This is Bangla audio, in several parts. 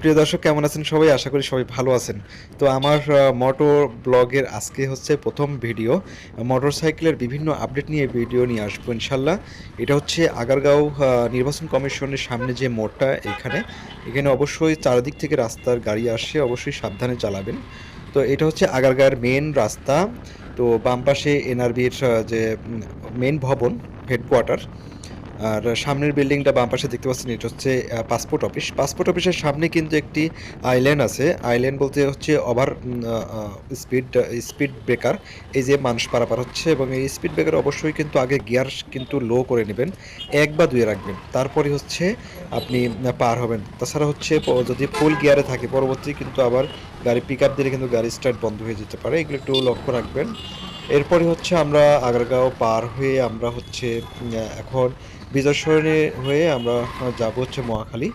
প্রিয় দর্শক কেমন আছেন সবাই? আশা করি সবাই ভালো আছেন। তো আমার মোটো ব্লগের আজকে হচ্ছে প্রথম ভিডিও। মোটরসাইকেলের বিভিন্ন আপডেট নিয়ে ভিডিও নিয়ে আসবো ইনশাল্লাহ। এটা হচ্ছে আগারগাঁও নির্বাচন কমিশনের সামনে যে মোড়টা এখানে অবশ্যই চারিদিক থেকে রাস্তার গাড়ি আসে, অবশ্যই সাবধানে চালাবেন। তো এটা হচ্ছে আগারগাঁওয়ের মেন রাস্তা। তো বাম পাশে এনআরবির যে মেন ভবন, হেডকোয়ার্টার। আর সামনের বিল্ডিংটা বাম পাশে দেখতে পাচ্ছেন, এটা হচ্ছে পাসপোর্ট অফিস। পাসপোর্ট অফিসের সামনে কিন্তু একটি আইল্যান্ড আছে। আইল্যান্ড বলতে হচ্ছে স্পিড স্পিড ব্রেকার। এই যে মানুষ পারাপার হচ্ছে, এবং এই স্পিড ব্রেকার অবশ্যই কিন্তু আগে গিয়ার কিন্তু লো করে নেবেন, 1 বা 2 রাখবেন, তারপরে হচ্ছে আপনি পার হবেন। তাছাড়া হচ্ছে যদি ফুল গিয়ারে থাকে পরবর্তী কিন্তু আবার গাড়ি পিক আপ দিলে কিন্তু গাড়ি স্টার্ট বন্ধ হয়ে যেতে পারে, এগুলো একটু লক্ষ্য রাখবেন। এরপরে হচ্ছে আমরা আগারগাঁও পার হয়ে আমরা হচ্ছে এখন বিজয় সরণি হয়ে আমরা যাব হচ্ছে মহাখালী।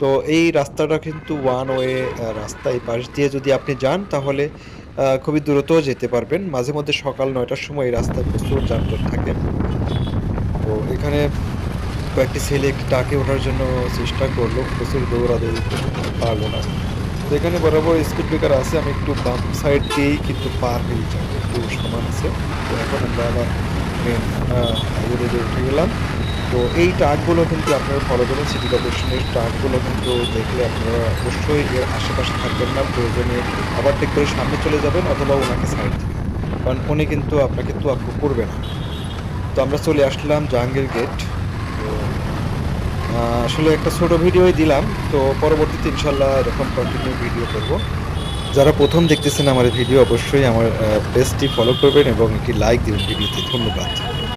তো এই রাস্তাটা কিন্তু ওয়ান ওয়ে রাস্তা। এই পাশ দিয়ে যদি আপনি যান তাহলে খুবই দ্রুত যেতে পারবেন। মাঝে মধ্যে সকাল 9টার সময় এই রাস্তায় প্রচুর যানজট থাকে। তো এখানে কয়েকটি ছেলে একটি ট্রাকে ওঠার জন্য চেষ্টা করলো, প্রচুর দৌড়াদৌড়ি, পারলো না। তো এখানে বরাবর স্পিড ব্রেকার আছে, আমি একটু বাম সাইড দিয়েই কিন্তু পার হয়ে যাবো, একটু সমান আছে। তো এখন আমরা আবার মেন হাইওয়ে উঠে গেলাম। তো এই ট্রাকগুলো কিন্তু আপনারা ফলো করবেন, সিটি কর্পোরেশনের ট্রাকগুলো কিন্তু দেখলে আপনারা অবশ্যই এর আশেপাশে থাকবেন না, প্রয়োজনে ওভারটেক করে সামনে চলে যাবেন অথবা ওনাকে সাইড দিবেন, কারণ উনি কিন্তু আপনাকে তোয়াক্কু করবে না। তো আমরা চলে আসলাম জাহাঙ্গীর গেট। তো আসলে একটা ছোট ভিডিওই দিলাম, তো পরবর্তীতে ইনশাল্লাহ এরকম কন্টিনিউ ভিডিও করব। যারা প্রথম দেখতেছেন আমার ভিডিও, অবশ্যই আমার পেজটি ফলো করবেন এবং একটি লাইক দিবেন ভিডিওতে। ধন্যবাদ।